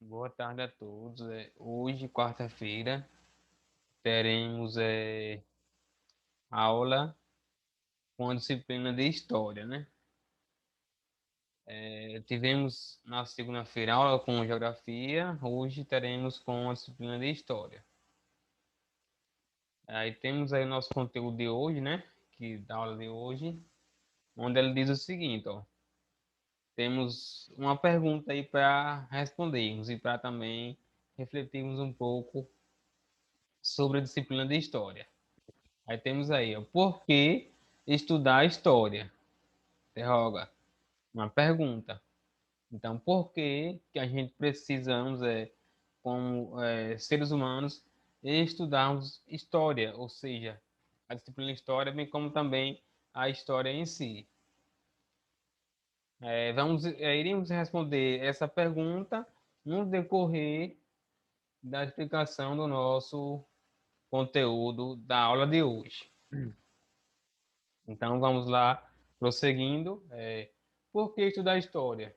Boa tarde a todos. Hoje, quarta-feira, teremos aula com a disciplina de História, né? Tivemos na segunda-feira aula com Geografia, hoje teremos com a disciplina de História. Aí temos aí o nosso conteúdo de hoje, né? Que da aula de hoje, onde ele diz o seguinte, ó. Temos uma pergunta aí para respondermos e para também refletirmos um pouco sobre a disciplina de História. Aí temos aí, ó, por que estudar história? Interroga. Uma pergunta. Então, por que a gente precisamos, como seres humanos, estudarmos história, ou seja, a disciplina de história, bem como também a história em si? Iremos responder essa pergunta no decorrer da explicação do nosso conteúdo da aula de hoje. Então vamos lá, prosseguindo. Por que estudar história?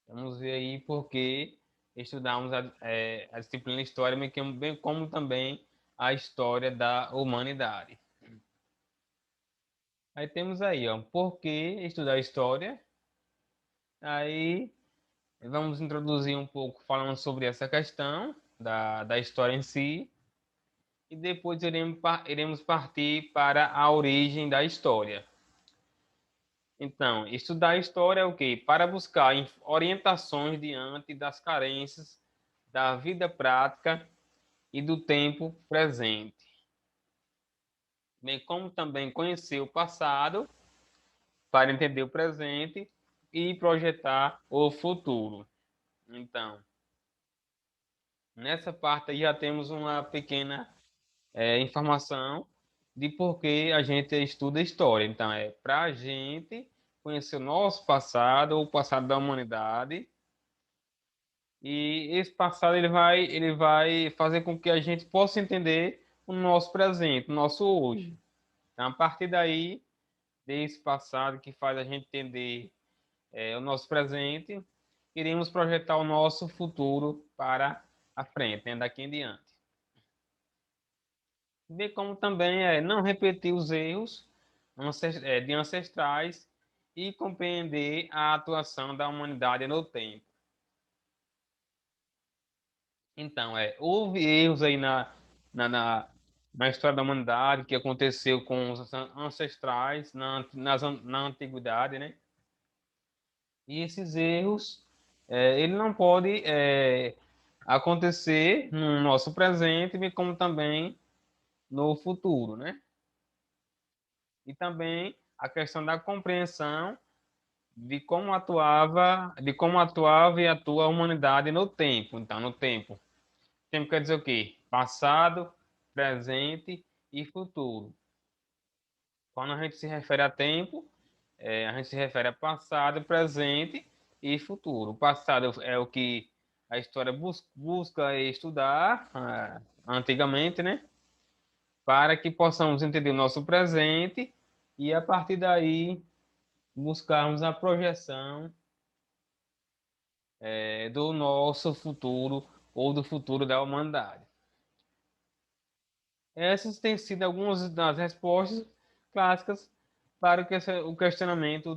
Vamos ver aí por que estudamos a disciplina de história, bem como também a história da humanidade. Aí temos aí, ó, por que estudar história? Aí vamos introduzir um pouco falando sobre essa questão da história em si, e depois iremos partir para a origem da história. Então, estudar história é o quê? Para buscar orientações diante das carências da vida prática e do tempo presente, bem como também conhecer o passado para entender o presente e projetar o futuro. Então, nessa parte aí já temos uma pequena informação de por que a gente estuda história. Então, é para a gente conhecer o nosso passado, o passado da humanidade. E esse passado ele vai fazer com que a gente possa entender o nosso presente, o nosso hoje. Então, a partir daí, desse passado que faz a gente entender o nosso presente, iremos projetar o nosso futuro para a frente, né, daqui em diante. Bem como também não repetir os erros de ancestrais e compreender a atuação da humanidade no tempo. Então, houve erros aí na história da humanidade que aconteceu com os ancestrais na antiguidade, né? E esses erros, ele não pode acontecer no nosso presente, bem como também no futuro, né? E também a questão da compreensão de como atuava e atua a humanidade no tempo. Então, no tempo. Tempo quer dizer o quê? Passado, presente e futuro. Quando a gente se refere a tempo, a gente se refere a passado, presente e futuro. O passado é o que a história busca estudar antigamente, né? Para que possamos entender o nosso presente e, a partir daí, buscarmos a projeção do nosso futuro ou do futuro da humanidade. Essas têm sido algumas das respostas clássicas para o questionamento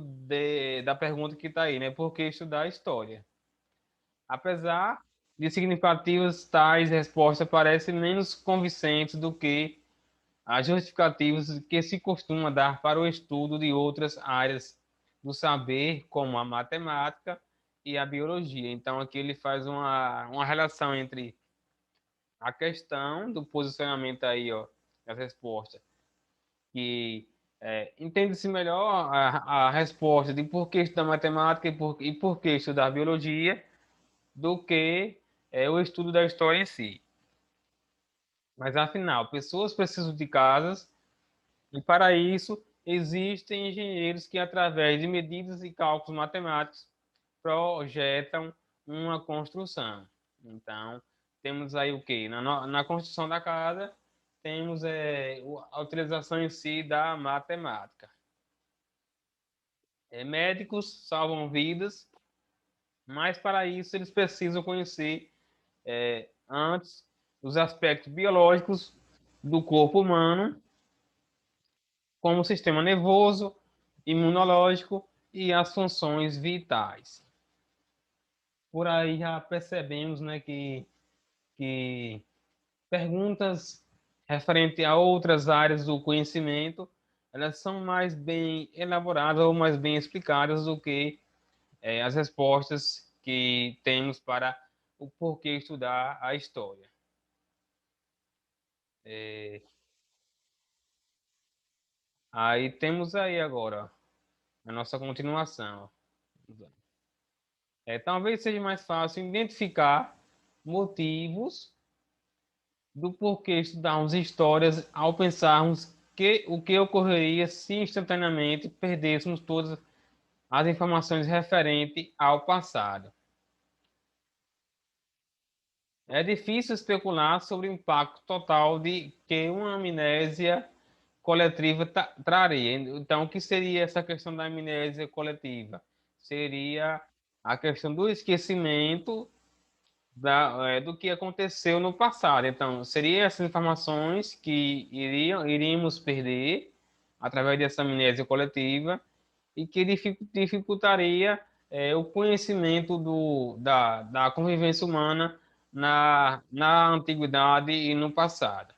da pergunta que está aí, né? Por que estudar história? Apesar de significativas, tais respostas parecem menos convincentes do que as justificativas que se costuma dar para o estudo de outras áreas do saber, como a matemática e a biologia. Então, aqui ele faz uma relação entre a questão do posicionamento aí, ó, das respostas, que entende-se melhor a resposta de por que estudar matemática e por que estudar biologia do que o estudo da história em si. Mas, afinal, pessoas precisam de casas e, para isso, existem engenheiros que, através de medidas e cálculos matemáticos, projetam uma construção. Então, temos aí o quê? Na construção da casa, temos a utilização em si da matemática. Médicos salvam vidas Mas para isso eles precisam conhecer antes os aspectos biológicos do corpo humano, como o sistema nervoso, imunológico e as funções vitais. Por aí já percebemos, né, que perguntas referente a outras áreas do conhecimento, elas são mais bem elaboradas ou mais bem explicadas do que as respostas que temos para o porquê estudar a história. Aí temos aí agora a nossa continuação. Talvez seja mais fácil identificar motivos do porquê estudarmos histórias ao pensarmos que o que ocorreria se instantaneamente perdêssemos todas as informações referentes ao passado. É difícil especular sobre o impacto total de que uma amnésia coletiva traria. Então, o que seria essa questão da amnésia coletiva? Seria a questão do esquecimento do que aconteceu no passado. Então, seriam essas informações que iríamos perder através dessa amnésia coletiva e que dificultaria o conhecimento da convivência humana na antiguidade e no passado.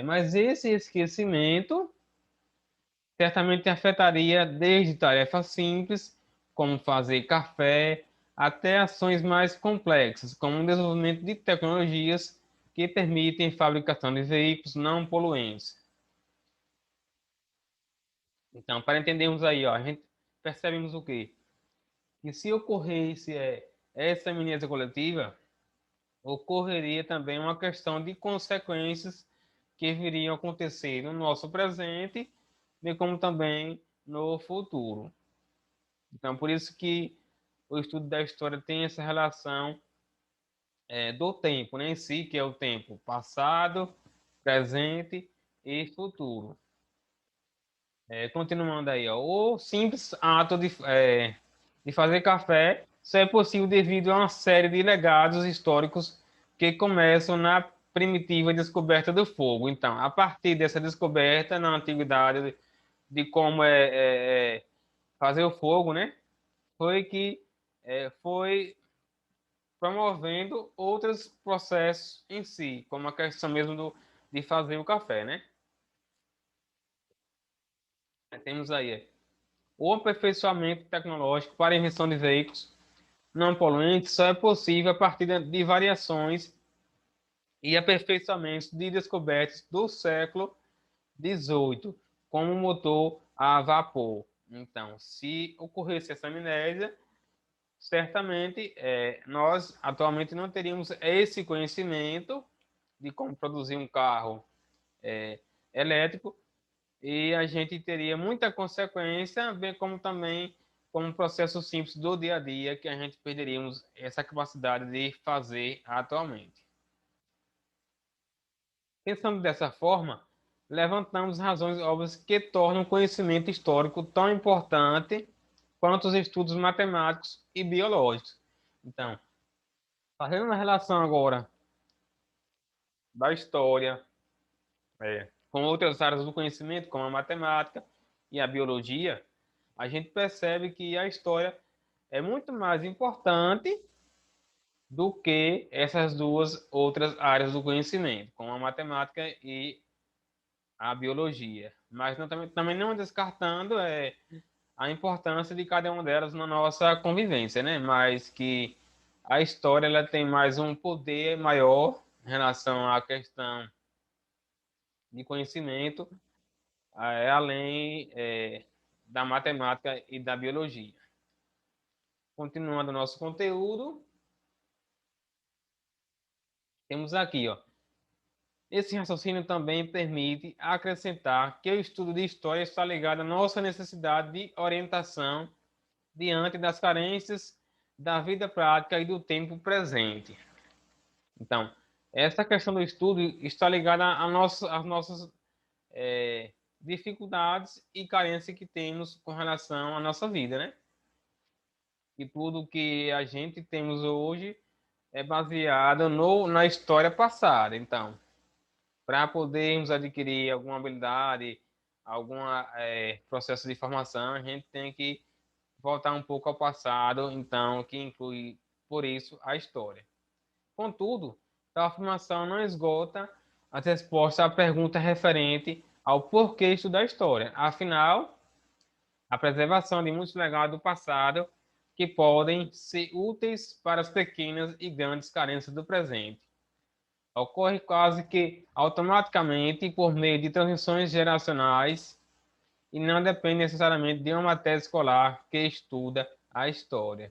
Mas esse esquecimento certamente afetaria desde tarefas simples, como fazer café, até ações mais complexas, como o desenvolvimento de tecnologias que permitem a fabricação de veículos não poluentes. Então, para entendermos aí, ó, a gente percebemos o quê? Que se ocorresse essa amnésia coletiva, ocorreria também uma questão de consequências que viriam a acontecer no nosso presente, bem como também no futuro. Então, por isso que o estudo da história tem essa relação do tempo, né, em si, que é o tempo passado, presente e futuro. Continuando aí, ó, o simples ato de fazer café só é possível devido a uma série de legados históricos que começam na primitiva descoberta do fogo. Então, a partir dessa descoberta na antiguidade de como fazer o fogo, né, foi que foi promovendo outros processos em si, como a questão mesmo de fazer o café, né? Temos aí o aperfeiçoamento tecnológico para a invenção de veículos não poluentes só é possível a partir de variações e aperfeiçoamentos de descobertas do século XVIII, como o motor a vapor. Então, se ocorresse essa amnésia, certamente nós atualmente não teríamos esse conhecimento de como produzir um carro elétrico e a gente teria muita consequência, bem como também como um processo simples do dia a dia que a gente perderíamos essa capacidade de fazer atualmente. Pensando dessa forma, levantamos razões óbvias que tornam o conhecimento histórico tão importante quanto os estudos matemáticos e biológicos. Então, fazendo uma relação agora da história com outras áreas do conhecimento, como a matemática e a biologia, a gente percebe que a história é muito mais importante do que essas duas outras áreas do conhecimento, como a matemática e a biologia. Mas também não descartando a importância de cada uma delas na nossa convivência, né? Mas que a história ela tem mais um poder maior em relação à questão de conhecimento, além da matemática e da biologia. Continuando nosso conteúdo, temos aqui, ó. Esse raciocínio também permite acrescentar que o estudo de história está ligado à nossa necessidade de orientação diante das carências da vida prática e do tempo presente. Então, essa questão do estudo está ligada às nossas dificuldades e carências que temos com relação à nossa vida, né? que tudo que a gente temos hoje é baseado na história passada. Então, para podermos adquirir alguma habilidade, algum processo de formação, a gente tem que voltar um pouco ao passado, então, que inclui, por isso, a história. Contudo, tal afirmação não esgota as respostas à pergunta referente ao porquê estudar história. Afinal, a preservação de muitos legados do passado que podem ser úteis para as pequenas e grandes carências do presente. Ocorre quase que automaticamente por meio de transições geracionais e não depende necessariamente de uma matéria escolar que estuda a história.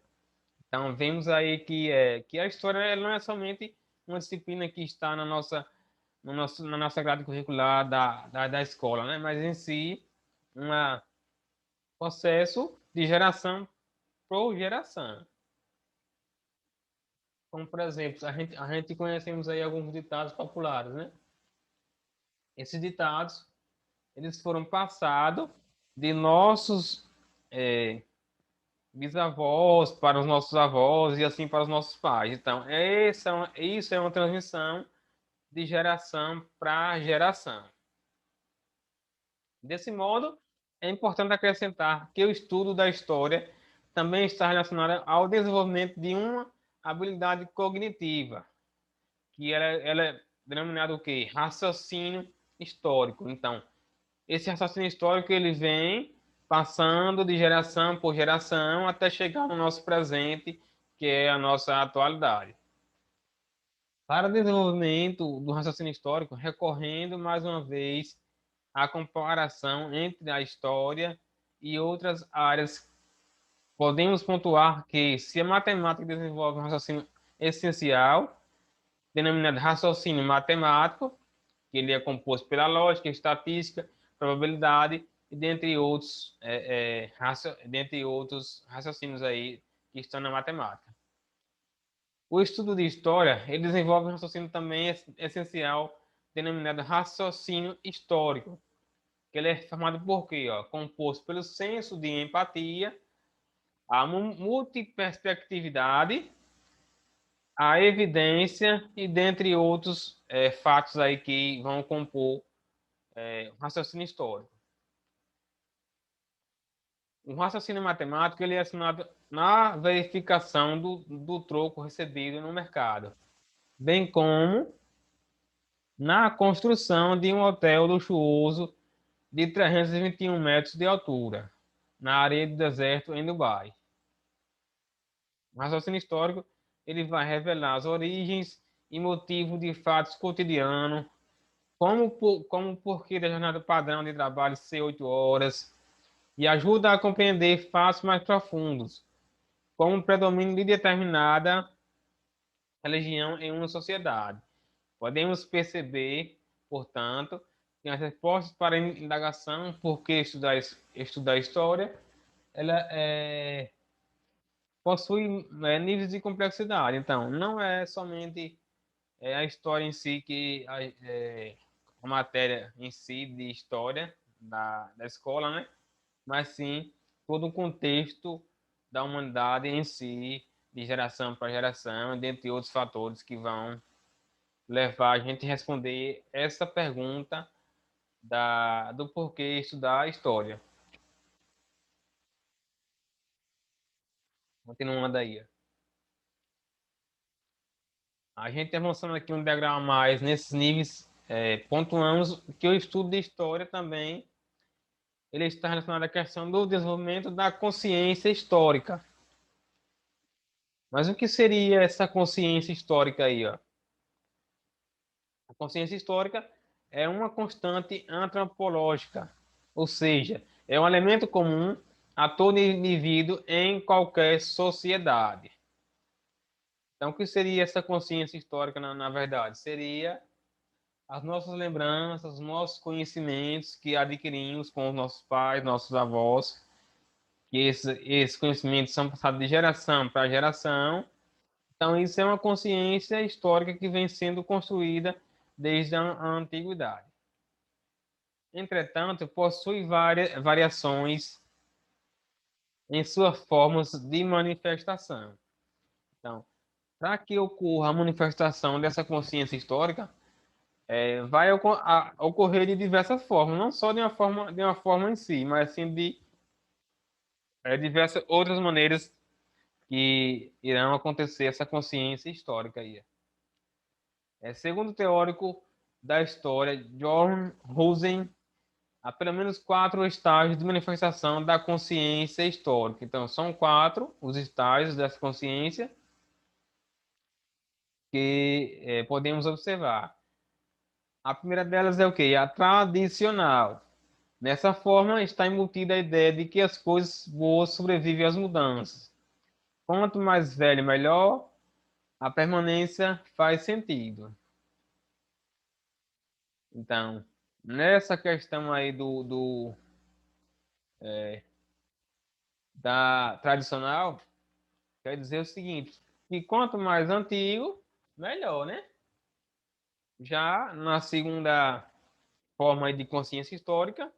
Então, vemos aí que a história ela não é somente uma disciplina que está na nossa grade curricular da escola, né? Mas em si, um processo de geração por geração. Como, por exemplo, a gente conhecemos aí alguns ditados populares, né? Esses ditados, eles foram passados de nossos bisavós para os nossos avós e assim para os nossos pais. Então, isso é uma transmissão de geração para geração. Desse modo, é importante acrescentar que o estudo da história também está relacionado ao desenvolvimento de uma habilidade cognitiva, que ela é denominada o quê? Raciocínio histórico. Então, esse raciocínio histórico ele vem passando de geração por geração até chegar no nosso presente, que é a nossa atualidade. Para o desenvolvimento do raciocínio histórico, recorrendo mais uma vez à comparação entre a história e outras áreas, podemos pontuar que se a matemática desenvolve um raciocínio essencial, denominado raciocínio matemático, que ele é composto pela lógica, estatística, probabilidade e dentre outros raciocínios aí que estão na matemática. O estudo de história, ele desenvolve um raciocínio também essencial, denominado raciocínio histórico, que ele é formado por quê? Composto pelo senso de empatia, a multiperspectividade, a evidência e dentre outros fatos aí que vão compor o raciocínio histórico. O raciocínio matemático ele é assinado na verificação do troco recebido no mercado, bem como na construção de um hotel luxuoso de 321 metros de altura, na areia do deserto em Dubai. O raciocínio histórico ele vai revelar as origens e motivos de fatos cotidianos, como o porquê da jornada padrão de trabalho ser 8 horas, e ajuda a compreender fatos mais profundos, como o predomínio de determinada religião em uma sociedade. Podemos perceber, portanto, que as respostas para a indagação por que estudar história, ela possui níveis de complexidade. Então, não é somente a história em si a matéria em si de história da escola, né? Mas sim todo o contexto da humanidade em si, de geração para geração, dentre outros fatores que vão levar a gente a responder essa pergunta do porquê estudar a história. Continuando aí. A gente avançando aqui um degrau a mais nesses níveis, pontuamos que o estudo de história também ele está relacionado à questão do desenvolvimento da consciência histórica. Mas o que seria essa consciência histórica aí, ó? A consciência histórica é uma constante antropológica, ou seja, é um elemento comum a todo indivíduo em qualquer sociedade. Então, o que seria essa consciência histórica, na verdade? Seria as nossas lembranças, os nossos conhecimentos que adquirimos com os nossos pais, nossos avós, que esses conhecimentos são passados de geração para geração. Então, isso é uma consciência histórica que vem sendo construída desde a antiguidade. Entretanto, possui várias variações em suas formas de manifestação. Então, para que ocorra a manifestação dessa consciência histórica, vai ocorrer de diversas formas, não só de uma forma em si, mas sim de diversas outras maneiras que irão acontecer essa consciência histórica aí. Segundo o teórico da história, John Rosen, há pelo menos 4 estágios de manifestação da consciência histórica. Então, são 4 os estágios dessa consciência que podemos observar. A primeira delas é o quê? A tradicional. Dessa forma, está embutida a ideia de que as coisas boas sobrevivem às mudanças. Quanto mais velho, melhor, a permanência faz sentido. Então, nessa questão aí da tradicional, quer dizer o seguinte, que quanto mais antigo, melhor, né? Já na segunda forma aí de consciência histórica,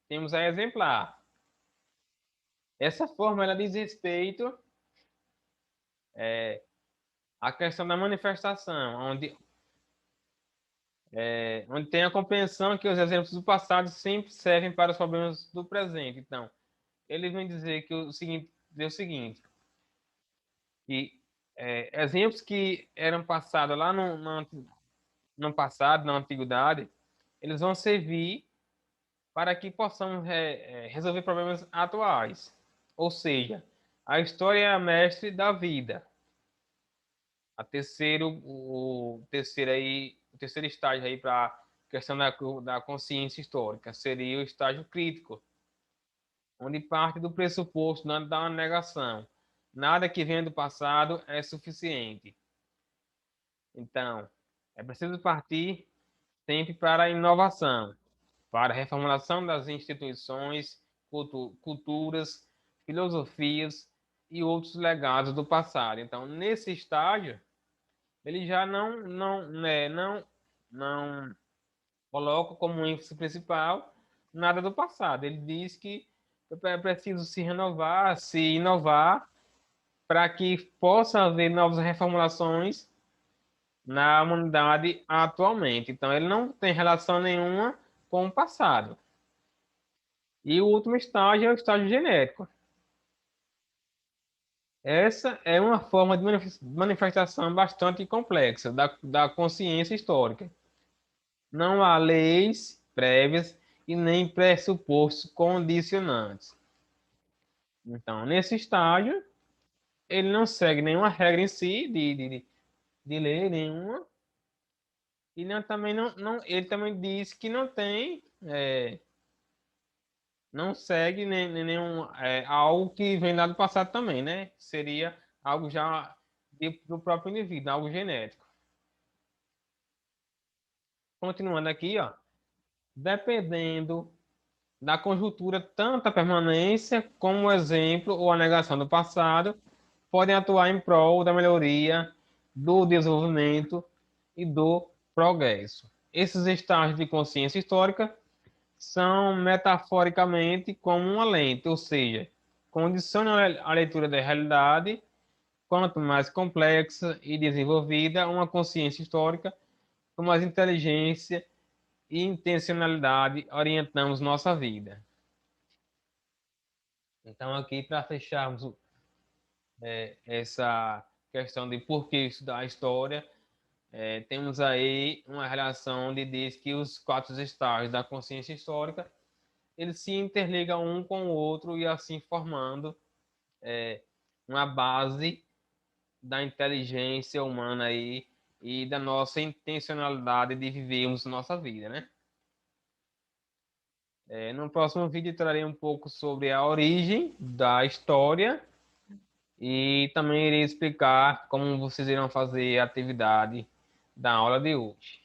temos a exemplar. Essa forma ela diz respeito à questão da manifestação, onde tem a compreensão que os exemplos do passado sempre servem para os problemas do presente. Então, ele vem dizer que o seguinte, que exemplos que eram passados lá no passado, na antiguidade, eles vão servir para que possamos resolver problemas atuais. Ou seja, a história é a mestre da vida. O terceiro estágio aí para a questão da consciência histórica seria o estágio crítico, onde parte do pressuposto da negação. Nada que venha do passado é suficiente. Então, é preciso partir sempre para a inovação, para a reformulação das instituições, culturas, filosofias e outros legados do passado. Então, nesse estágio, ele já não coloca como ênfase principal nada do passado. Ele diz que é preciso se renovar, se inovar, para que possa haver novas reformulações na humanidade atualmente. Então, ele não tem relação nenhuma com o passado. E o último estágio é o estágio genético. Essa é uma forma de manifestação bastante complexa da consciência histórica. Não há leis prévias e nem pressupostos condicionantes. Então, nesse estágio, ele não segue nenhuma regra em si de lei nenhuma, e ele também diz que não tem, não segue nenhum, algo que vem lá do passado também, né? Seria algo já do próprio indivíduo, algo genético. Continuando aqui, ó, dependendo da conjuntura, tanto a permanência como o exemplo ou a negação do passado podem atuar em prol da melhoria, do desenvolvimento e do progresso. Esses estágios de consciência histórica são metaforicamente como uma lente, ou seja, condicionam a leitura da realidade. Quanto mais complexa e desenvolvida uma consciência histórica, com mais inteligência e intencionalidade orientamos nossa vida. Então, aqui para fecharmos essa questão de por que estudar a história, temos aí uma relação de diz que os 4 estágios da consciência histórica eles se interligam um com o outro e assim formando uma base da inteligência humana aí e da nossa intencionalidade de vivermos nossa vida, né? No próximo vídeo trarei um pouco sobre a origem da história e também irei explicar como vocês irão fazer a atividade da aula de hoje.